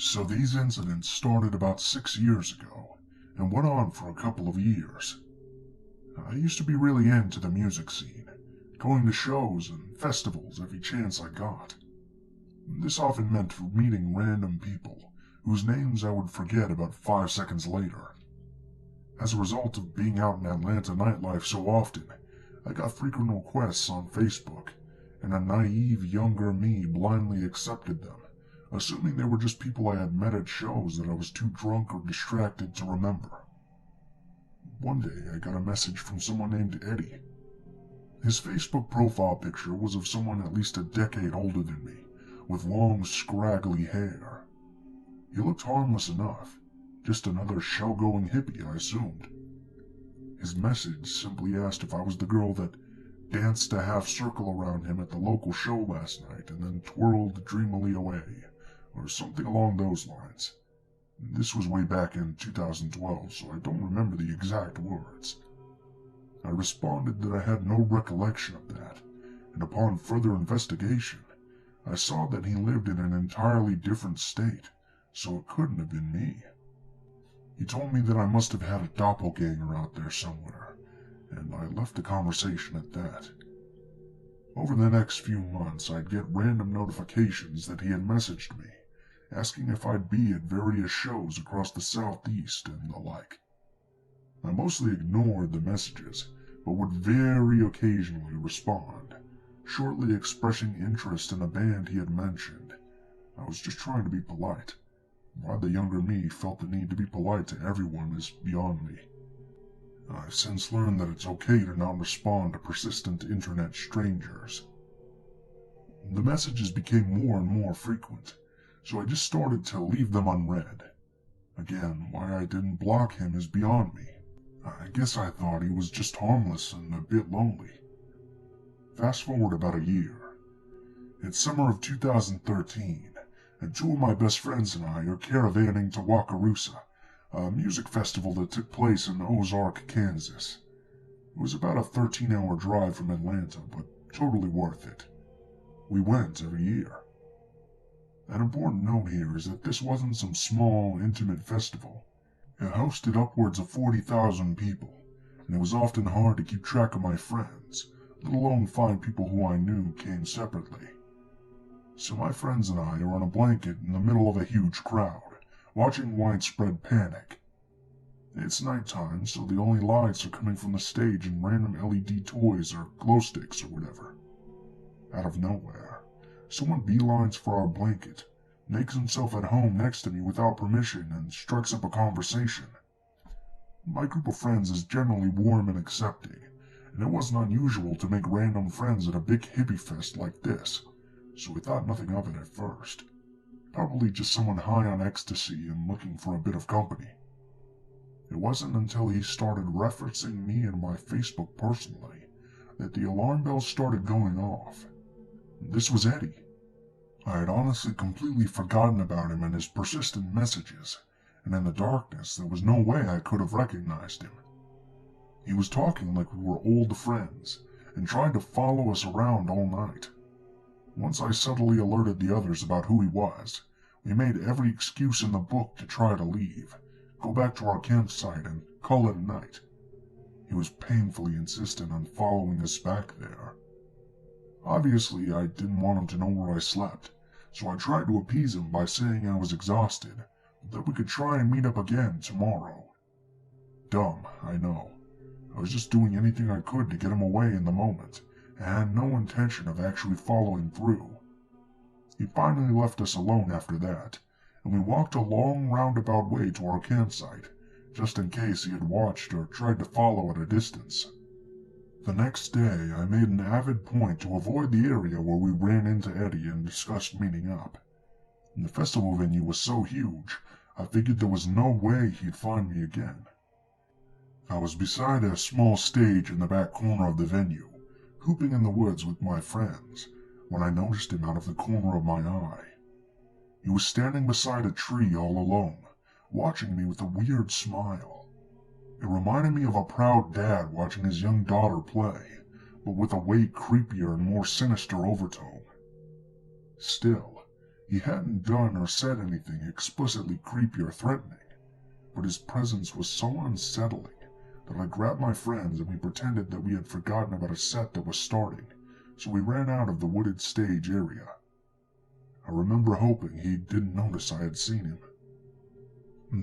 So these incidents started about 6 years ago and went on for a couple of years. I used to be really into the music scene, going to shows and festivals every chance I got. This often meant meeting random people whose names I would forget about 5 seconds later. As a result of being out in Atlanta nightlife so often, I got frequent requests on Facebook, and a naive younger me blindly accepted them, assuming they were just people I had met at shows that I was too drunk or distracted to remember. One day I got a message from someone named Eddie. His Facebook profile picture was of someone at least a decade older than me, with long, scraggly hair. He looked harmless enough, just another show-going hippie, I assumed. His message simply asked if I was the girl that danced a half-circle around him at the local show last night and then twirled dreamily away, or something along those lines. This was way back in 2012, so I don't remember the exact words. I responded that I had no recollection of that, and upon further investigation, I saw that he lived in an entirely different state, so it couldn't have been me. He told me that I must have had a doppelganger out there somewhere, and I left the conversation at that. Over the next few months, I'd get random notifications that he had messaged me, asking if I'd be at various shows across the Southeast and the like. I mostly ignored the messages, but would very occasionally respond, shortly expressing interest in a band he had mentioned. I was just trying to be polite. Why the younger me felt the need to be polite to everyone is beyond me. I've since learned that it's okay to not respond to persistent internet strangers. The messages became more and more frequent, so I just started to leave them unread. Again, why I didn't block him is beyond me. I guess I thought he was just harmless and a bit lonely. Fast forward about a year. It's summer of 2013, and two of my best friends and I are caravanning to Wakarusa, a music festival that took place in Ozark, Kansas. It was about a 13-hour drive from Atlanta, but totally worth it. We went every year. An important note here is that this wasn't some small, intimate festival. It hosted upwards of 40,000 people, and it was often hard to keep track of my friends, let alone find people who I knew came separately. So my friends and I are on a blanket in the middle of a huge crowd, watching widespread panic. It's nighttime, so the only lights are coming from the stage and random LED toys or glow sticks or whatever. Out of nowhere, someone beelines for our blanket, makes himself at home next to me without permission, and strikes up a conversation. My group of friends is generally warm and accepting, and it wasn't unusual to make random friends at a big hippie fest like this, so we thought nothing of it at first. Probably just someone high on ecstasy and looking for a bit of company. It wasn't until he started referencing me in my Facebook personally that the alarm bells started going off. This was Eddie. I had honestly completely forgotten about him and his persistent messages, and in the darkness there was no way I could have recognized him. He was talking like we were old friends, and tried to follow us around all night. Once I subtly alerted the others about who he was, we made every excuse in the book to try to leave, go back to our campsite, and call it a night. He was painfully insistent on following us back there. Obviously, I didn't want him to know where I slept, so I tried to appease him by saying I was exhausted, but that we could try and meet up again tomorrow. Dumb, I know. I was just doing anything I could to get him away in the moment, and had no intention of actually following through. He finally left us alone after that, and we walked a long roundabout way to our campsite, just in case he had watched or tried to follow at a distance. The next day, I made an avid point to avoid the area where we ran into Eddie and discussed meeting up. The festival venue was so huge, I figured there was no way he'd find me again. I was beside a small stage in the back corner of the venue, hooping in the woods with my friends, when I noticed him out of the corner of my eye. He was standing beside a tree all alone, watching me with a weird smile. It reminded me of a proud dad watching his young daughter play, but with a way creepier and more sinister overtone. Still, He hadn't done or said anything explicitly creepy or threatening, but his presence was so unsettling that I grabbed my friends and we pretended that we had forgotten about a set that was starting, so we ran out of the wooded stage area. I remember hoping he didn't notice I had seen him.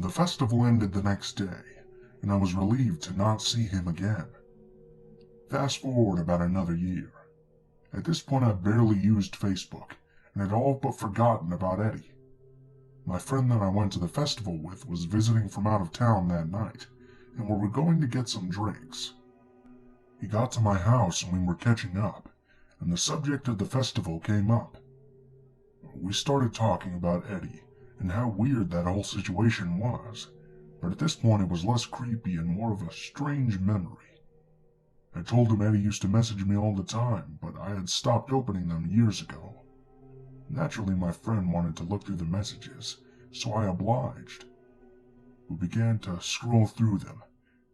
The festival ended the next day, and I was relieved to not see him again. Fast forward about another year. At this point I barely used Facebook, and had all but forgotten about Eddie. My friend that I went to the festival with was visiting from out of town that night, and we were going to get some drinks. He got to my house and we were catching up, and the subject of the festival came up. We started talking about Eddie and how weird that whole situation was, but at this point it was less creepy and more of a strange memory. I told him Eddie used to message me all the time, but I had stopped opening them years ago. Naturally, my friend wanted to look through the messages, so I obliged. We began to scroll through them,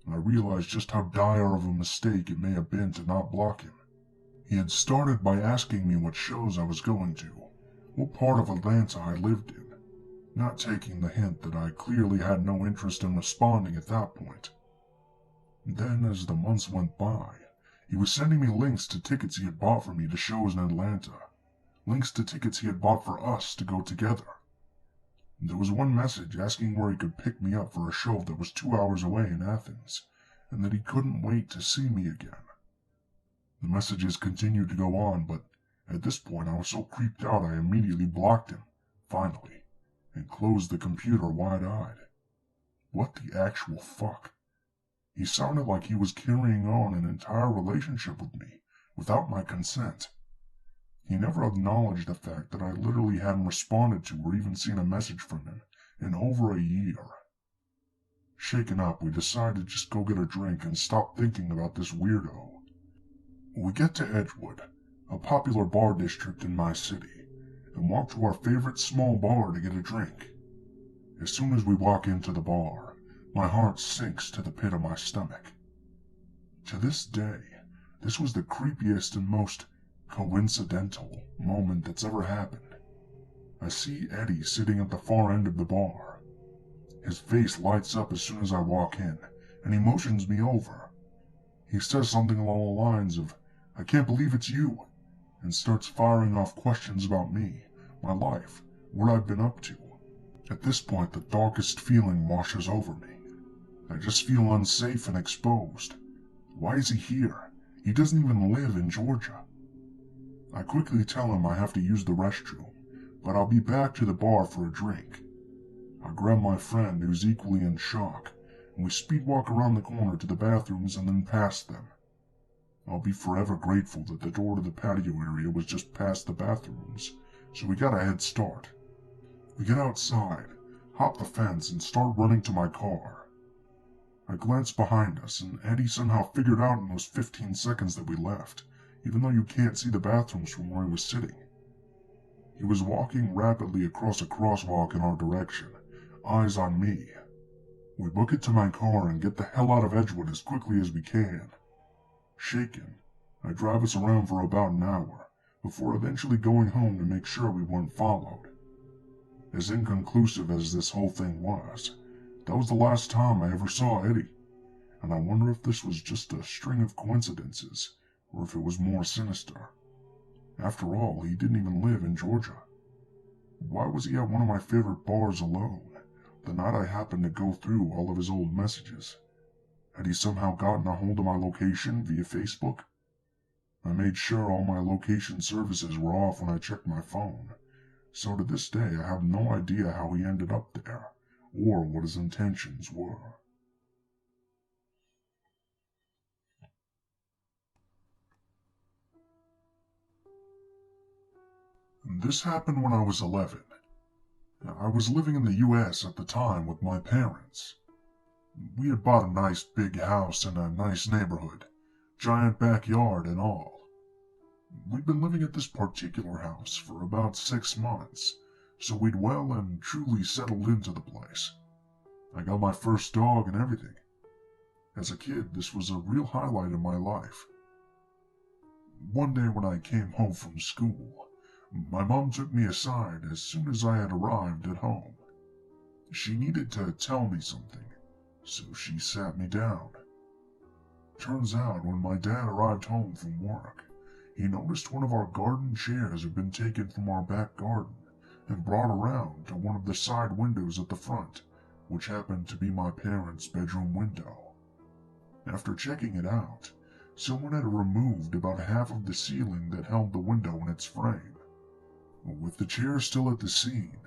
and I realized just how dire of a mistake it may have been to not block him. He had started by asking me what shows I was going to, what part of Atlanta I lived in, not taking the hint that I clearly had no interest in responding at that point. Then, as the months went by, he was sending me links to tickets he had bought for me to shows in Atlanta, links to tickets he had bought for us to go together. There was one message asking where he could pick me up for a show that was 2 hours away in Athens, and that he couldn't wait to see me again. The messages continued to go on, but at this point I was so creeped out I immediately blocked him, finally, and closed the computer wide-eyed. What the actual fuck? He sounded like he was carrying on an entire relationship with me, without my consent. He never acknowledged the fact that I literally hadn't responded to or even seen a message from him in over a year. Shaken up, we decided to just go get a drink and stop thinking about this weirdo. We get to Edgewood, a popular bar district in my city, and walk to our favorite small bar to get a drink. As soon as we walk into the bar, my heart sinks to the pit of my stomach. To this day, this was the creepiest and most coincidental moment that's ever happened. I see Eddie sitting at the far end of the bar. His face lights up as soon as I walk in, and he motions me over. He says something along the lines of, "I can't believe it's you," and starts firing off questions about me, my life, what I've been up to. At this point, the darkest feeling washes over me. I just feel unsafe and exposed. Why is he here? He doesn't even live in Georgia. I quickly tell him I have to use the restroom, but I'll be back to the bar for a drink. I grab my friend, who's equally in shock, and we speed walk around the corner to the bathrooms and then past them. I'll be forever grateful that the door to the patio area was just past the bathrooms, so we got a head start. We get outside, hop the fence, and start running to my car. I glance behind us, and Eddie somehow figured out in those 15 seconds that we left, even though you can't see the bathrooms from where he was sitting. He was walking rapidly across a crosswalk in our direction, eyes on me. We book it to my car and get the hell out of Edgewood as quickly as we can. Shaken, I drive us around for about an hour, before eventually going home to make sure we weren't followed. As inconclusive as this whole thing was, that was the last time I ever saw Eddie, and I wonder if this was just a string of coincidences, or if it was more sinister. After all, he didn't even live in Georgia. Why was he at one of my favorite bars alone, the night I happened to go through all of his old messages? Had he somehow gotten a hold of my location via Facebook? I made sure all my location services were off when I checked my phone, so to this day I have no idea how he ended up there, or what his intentions were. This happened when I was 11. I was living in the US at the time with my parents. We had bought a nice big house in a nice neighborhood, giant backyard and all. We'd been living at this particular house for about 6 months, so we'd well and truly settled into the place. I got my first dog and everything. As a kid, this was a real highlight of my life. One day when I came home from school, My mom took me aside as soon as I had arrived at home. She needed to tell me something, so she sat me down. Turns out when my dad arrived home from work, he noticed one of our garden chairs had been taken from our back garden and brought around to one of the side windows at the front, which happened to be my parents' bedroom window. After checking it out, someone had removed about half of the ceiling that held the window in its frame. With the chair still at the scene,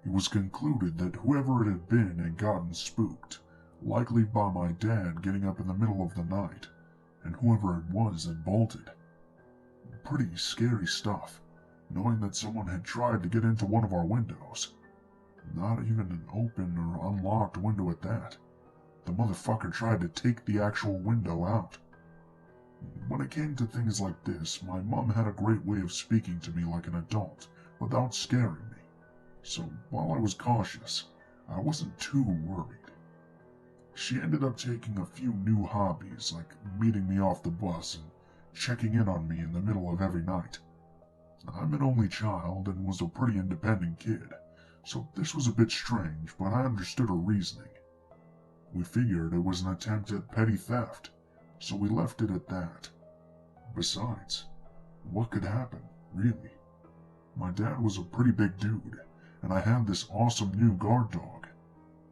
it was concluded that whoever it had been had gotten spooked, likely by my dad getting up in the middle of the night, and whoever it was had bolted. Pretty scary stuff, knowing that someone had tried to get into one of our windows. Not even an open or unlocked window at that. The motherfucker tried to take the actual window out. When it came to things like this, my mom had a great way of speaking to me like an adult, without scaring me. So while I was cautious, I wasn't too worried. She ended up taking a few new hobbies, like meeting me off the bus and checking in on me in the middle of every night. I'm an only child and was a pretty independent kid, so this was a bit strange, but I understood her reasoning. We figured it was an attempt at petty theft, so we left it at that. Besides, what could happen, really? My dad was a pretty big dude, and I had this awesome new guard dog.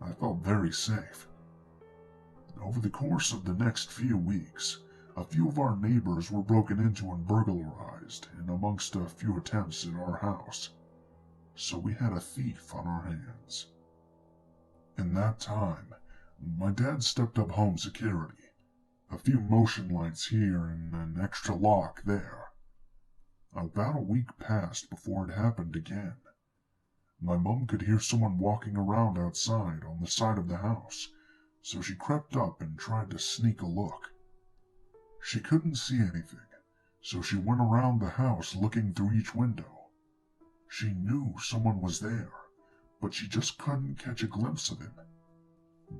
I felt very safe. Over the course of the next few weeks, a few of our neighbors were broken into and burglarized, and amongst a few attempts at our house. So we had a thief on our hands. In that time, my dad stepped up home security. A few motion lights here and an extra lock there. About a week passed before it happened again. My mom could hear someone walking around outside on the side of the house, so she crept up and tried to sneak a look. She couldn't see anything, so she went around the house looking through each window. She knew someone was there, but she just couldn't catch a glimpse of him.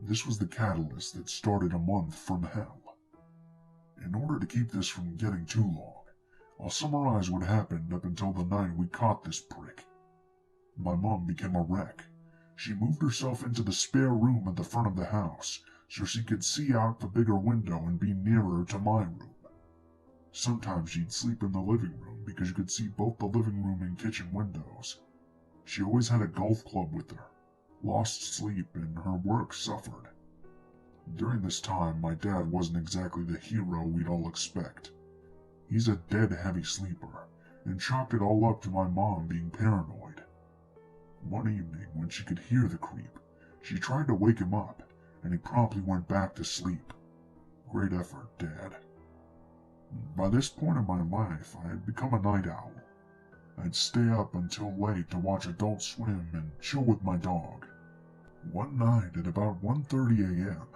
This was the catalyst that started a month from hell. In order to keep this from getting too long, I'll summarize what happened up until the night we caught this prick. My mom became a wreck. She moved herself into the spare room at the front of the house so she could see out the bigger window and be nearer to my room. Sometimes she'd sleep in the living room because you could see both the living room and kitchen windows. She always had a golf club with her, lost sleep, and her work suffered. During this time, my dad wasn't exactly the hero we'd all expect. He's a dead heavy sleeper, and chalked it all up to my mom being paranoid. One evening, when she could hear the creep, she tried to wake him up, and he promptly went back to sleep. Great effort, Dad. By this point in my life, I had become a night owl. I'd stay up until late to watch Adult Swim and chill with my dog. One night at about 1:30 a.m.,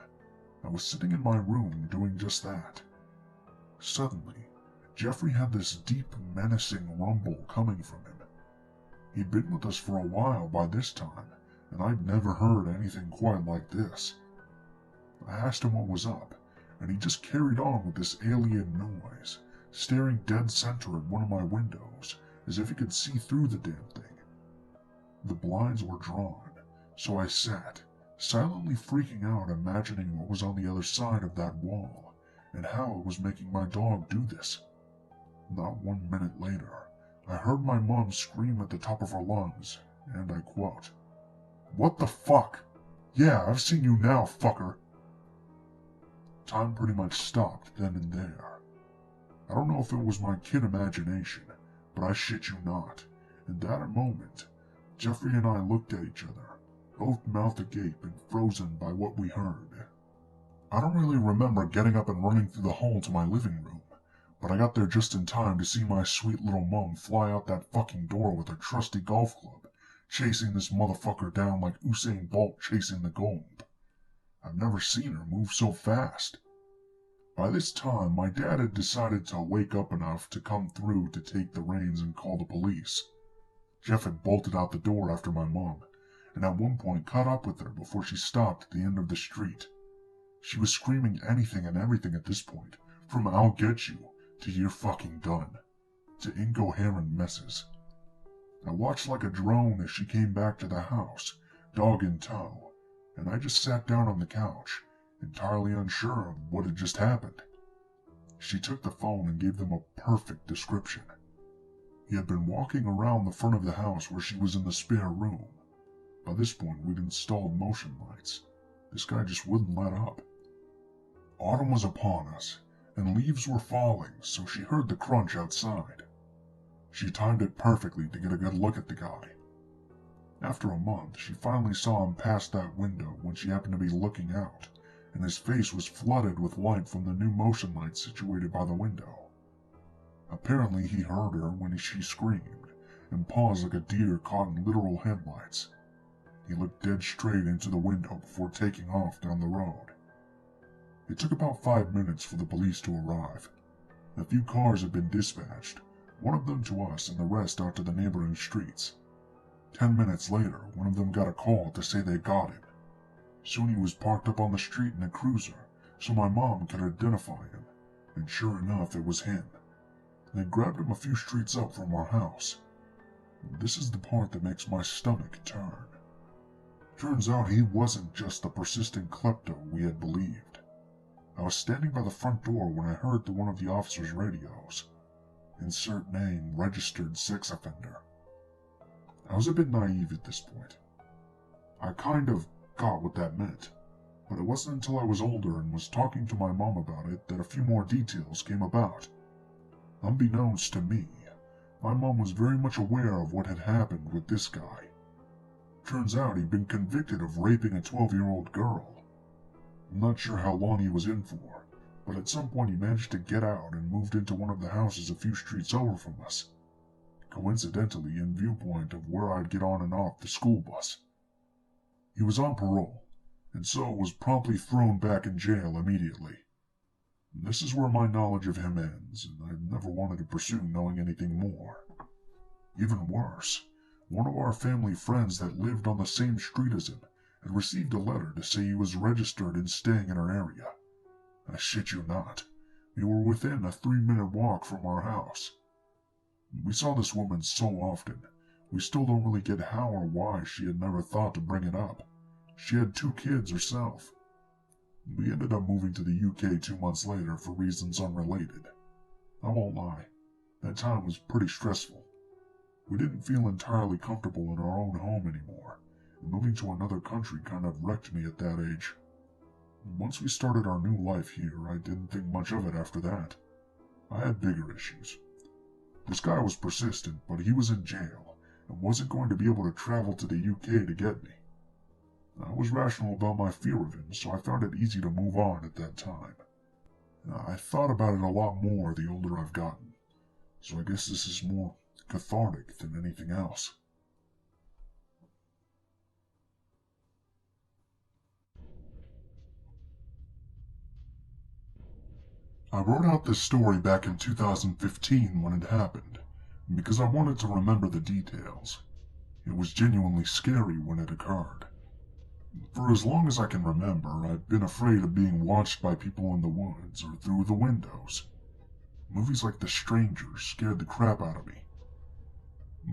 I was sitting in my room doing just that. Suddenly, Jeffrey had this deep, menacing rumble coming from him. He'd been with us for a while by this time, and I'd never heard anything quite like this. I asked him what was up, and he just carried on with this alien noise, staring dead center at one of my windows, as if he could see through the damn thing. The blinds were drawn, so I sat, silently freaking out, imagining what was on the other side of that wall, and how it was making my dog do this. Not 1 minute later, I heard my mom scream at the top of her lungs, and I quote, "What the fuck? Yeah, I've seen you now, fucker." Time pretty much stopped then and there. I don't know if it was my kid imagination, but I shit you not, in that moment, Jeffrey and I looked at each other, both mouth agape and frozen by what we heard. I don't really remember getting up and running through the hall to my living room, but I got there just in time to see my sweet little mum fly out that fucking door with her trusty golf club, chasing this motherfucker down like Usain Bolt chasing the gold. I've never seen her move so fast. By this time, my dad had decided to wake up enough to come through to take the reins and call the police. Jeff had bolted out the door after my mom, and at one point caught up with her before she stopped at the end of the street. She was screaming anything and everything at this point, from "I'll get you" to "you're fucking done," to incoherent messes. I watched like a drone as she came back to the house, dog in tow, and I just sat down on the couch, entirely unsure of what had just happened. She took the phone and gave them a perfect description. He had been walking around the front of the house where she was in the spare room. By this point, we'd installed motion lights. This guy just wouldn't let up. Autumn was upon us, and leaves were falling, so she heard the crunch outside. She timed it perfectly to get a good look at the guy. After a month, she finally saw him past that window when she happened to be looking out, and his face was flooded with light from the new motion light situated by the window. Apparently he heard her when she screamed, and paused like a deer caught in literal headlights. He looked dead straight into the window before taking off down the road. It took about 5 minutes for the police to arrive. A few cars had been dispatched, one of them to us and the rest out to the neighboring streets. 10 minutes later, one of them got a call to say they got him. Soon he was parked up on the street in a cruiser, so my mom could identify him, and sure enough, it was him. They grabbed him a few streets up from our house. This is the part that makes my stomach turn. Turns out he wasn't just the persistent klepto we had believed. I was standing by the front door when I heard through one of the officer's radios, "Insert name, registered sex offender." I was a bit naive at this point. I kind of got what that meant, but it wasn't until I was older and was talking to my mom about it that a few more details came about. Unbeknownst to me, my mom was very much aware of what had happened with this guy. Turns out he'd been convicted of raping a 12-year-old girl. I'm not sure how long he was in for, but at some point he managed to get out and moved into one of the houses a few streets over from us. Coincidentally in viewpoint of where I'd get on and off the school bus. He was on parole, and so was promptly thrown back in jail immediately. This is where my knowledge of him ends, and I've never wanted to pursue knowing anything more. Even worse, one of our family friends that lived on the same street as him had received a letter to say he was registered and staying in our area. I shit you not, we were within a 3-minute walk from our house. We saw this woman so often, we still don't really get how or why she had never thought to bring it up. She had 2 kids herself. We ended up moving to the UK 2 months later for reasons unrelated. I won't lie, that time was pretty stressful. We didn't feel entirely comfortable in our own home anymore, and moving to another country kind of wrecked me at that age. Once we started our new life here, I didn't think much of it after that. I had bigger issues. This guy was persistent, but he was in jail, and wasn't going to be able to travel to the UK to get me. I was rational about my fear of him, so I found it easy to move on at that time. I thought about it a lot more the older I've gotten, so I guess this is more cathartic than anything else. I wrote out this story back in 2015 when it happened, because I wanted to remember the details. It was genuinely scary when it occurred. For as long as I can remember, I've been afraid of being watched by people in the woods or through the windows. Movies like The Stranger scared the crap out of me.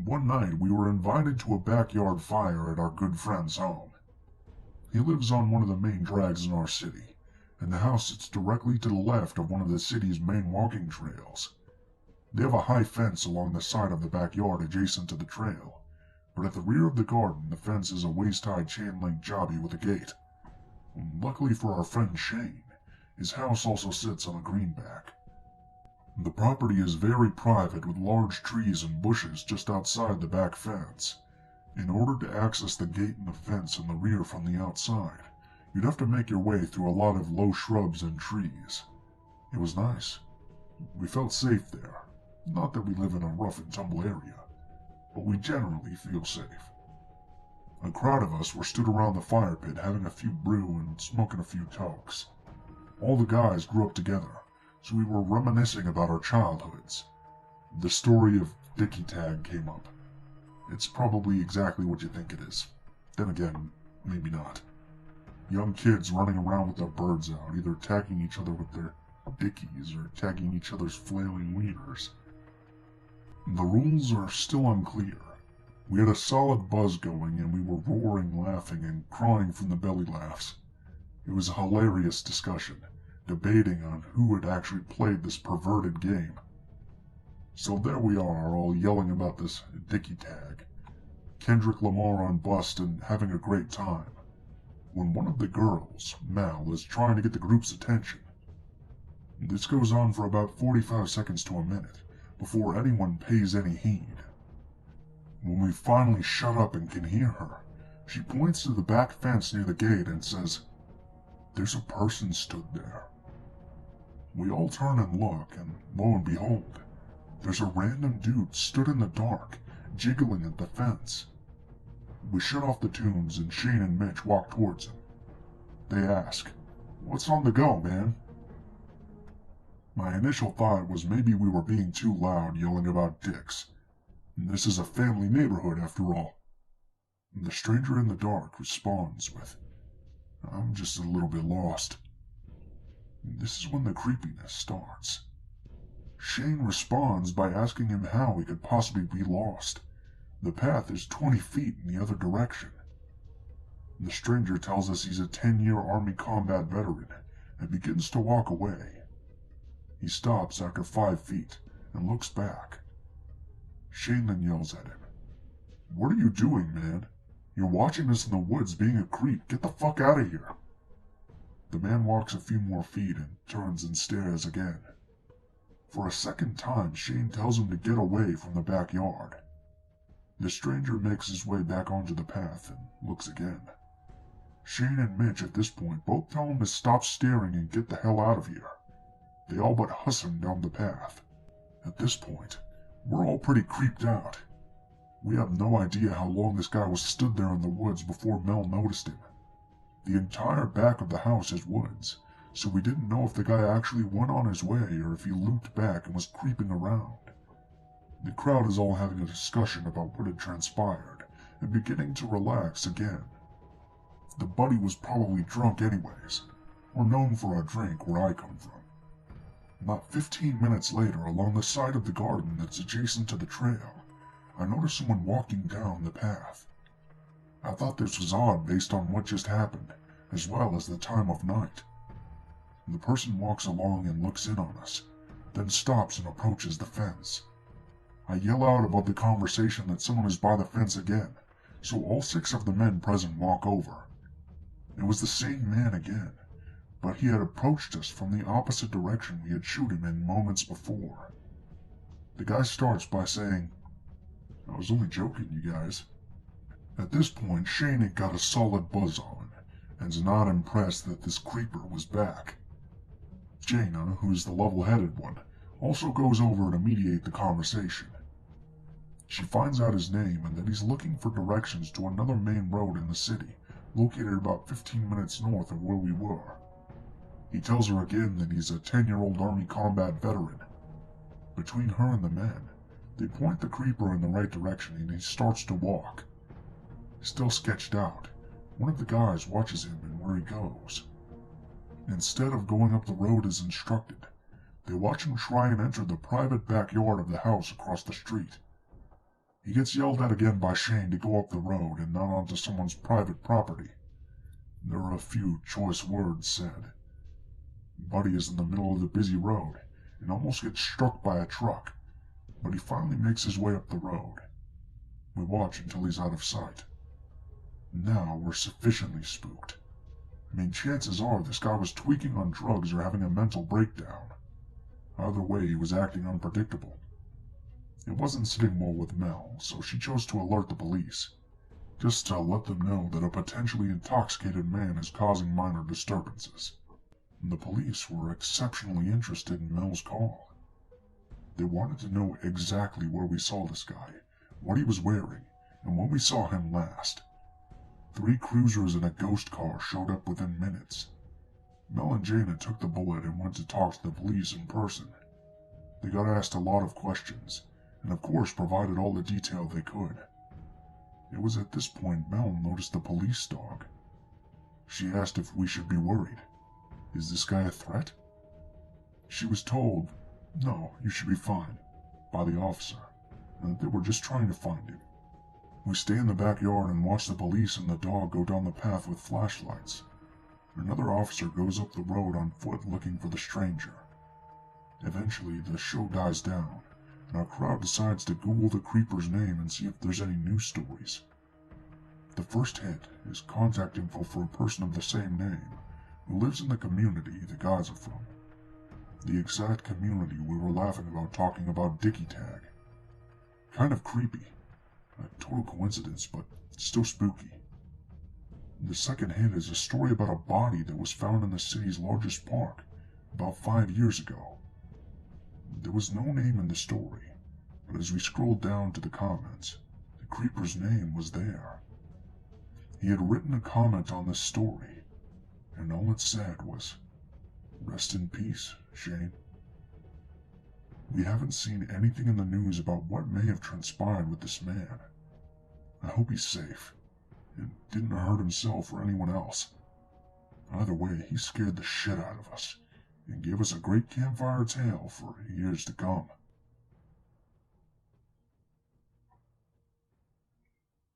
One night, we were invited to a backyard fire at our good friend's home. He lives on one of the main drags in our city, and the house sits directly to the left of one of the city's main walking trails. They have a high fence along the side of the backyard adjacent to the trail, but at the rear of the garden the fence is a waist-high chain-link jobby with a gate. Luckily for our friend Shane, his house also sits on a greenback. The property is very private with large trees and bushes just outside the back fence. In order to access the gate and the fence in the rear from the outside, you'd have to make your way through a lot of low shrubs and trees. It was nice. We felt safe there. Not that we live in a rough and tumble area, but we generally feel safe. A crowd of us were stood around the fire pit having a few brew and smoking a few tokes. All the guys grew up together, so we were reminiscing about our childhoods. The story of Dickie Tag came up. It's probably exactly what you think it is. Then again, maybe not. Young kids running around with their birds out, either tagging each other with their dickies or tagging each other's flailing wieners. The rules are still unclear, We had a solid buzz going, and we were roaring, laughing, and crying from the belly laughs. It was a hilarious discussion, debating on who had actually played this perverted game. So there we are, all yelling about this Dickie tag, Kendrick Lamar on bust and having a great time, when one of the girls, Mel, is trying to get the group's attention. This goes on for about 45 seconds to a minute, before anyone pays any heed. When we finally shut up and can hear her, she points to the back fence near the gate and says, "There's a person stood there." We all turn and look, and lo and behold, there's a random dude stood in the dark, jiggling at the fence. We shut off the tunes and Shane and Mitch walk towards him. They ask, "What's on the go, man?" My initial thought was maybe we were being too loud yelling about dicks. This is a family neighborhood after all. The stranger in the dark responds with, "I'm just a little bit lost." This is when the creepiness starts. Shane responds by asking him how he could possibly be lost. The path is 20 feet in the other direction. The stranger tells us he's a 10-year Army combat veteran and begins to walk away. He stops after 5 feet and looks back. Shane then yells at him, "What are you doing, man? You're watching us in the woods being a creep. Get the fuck out of here." The man walks a few more feet and turns and stares again. For a second time, Shane tells him to get away from the backyard. The stranger makes his way back onto the path and looks again. Shane and Mitch at this point both tell him to stop staring and get the hell out of here. They all but hustle him down the path. At this point, we're all pretty creeped out. We have no idea how long this guy was stood there in the woods before Mel noticed him. The entire back of the house is woods, so we didn't know if the guy actually went on his way or if he looped back and was creeping around. The crowd is all having a discussion about what had transpired and beginning to relax again. The buddy was probably drunk anyways. We're known for our drink where I come from. About 15 minutes later, along the side of the garden that's adjacent to the trail, I noticed someone walking down the path. I thought this was odd based on what just happened, as well as the time of night. The person walks along and looks in on us, then stops and approaches the fence. I yell out about the conversation that someone is by the fence again, so all 6 of the men present walk over. It was the same man again, but he had approached us from the opposite direction we had shot him in moments before. The guy starts by saying, "I was only joking, you guys." At this point, Shane had got a solid buzz on, and's not impressed that this creeper was back. Jaina, who's the level-headed one, also goes over to mediate the conversation. She finds out his name and that he's looking for directions to another main road in the city, located about 15 minutes north of where we were. He tells her again that he's a 10-year-old Army combat veteran. Between her and the men, they point the creeper in the right direction and he starts to walk. Still sketched out, one of the guys watches him and where he goes. Instead of going up the road as instructed, they watch him try and enter the private backyard of the house across the street. He gets yelled at again by Shane to go up the road and not onto someone's private property. There are a few choice words said. Buddy is in the middle of the busy road and almost gets struck by a truck, but he finally makes his way up the road. We watch until he's out of sight. Now we're sufficiently spooked. I mean, chances are this guy was tweaking on drugs or having a mental breakdown. Either way, he was acting unpredictable. It wasn't sitting well with Mel, so she chose to alert the police, just to let them know that a potentially intoxicated man is causing minor disturbances. The police were exceptionally interested in Mel's call. They wanted to know exactly where we saw this guy, what he was wearing, and when we saw him last. 3 cruisers and a ghost car showed up within minutes. Mel and Jaina took the bullet and went to talk to the police in person. They got asked a lot of questions, and of course provided all the detail they could. It was at this point Mel noticed the police dog. She asked if we should be worried. Is this guy a threat? She was told, no, you should be fine, by the officer, and that they were just trying to find him. We stay in the backyard and watch the police and the dog go down the path with flashlights. Another officer goes up the road on foot looking for the stranger. Eventually, the show dies down, and our crowd decides to Google the creeper's name and see if there's any news stories. The first hit is contact info for a person of the same name, who lives in the community the guys are from. The exact community we were laughing about talking about Dickie Tag. Kind of creepy. A total coincidence, but still spooky. The second hit is a story about a body that was found in the city's largest park about 5 years ago. There was no name in the story, but as we scrolled down to the comments, the creeper's name was there. He had written a comment on this story, and all it said was, "Rest in peace, Shane." We haven't seen anything in the news about what may have transpired with this man. I hope he's safe, and didn't hurt himself or anyone else. Either way, he scared the shit out of us, and gave us a great campfire tale for years to come.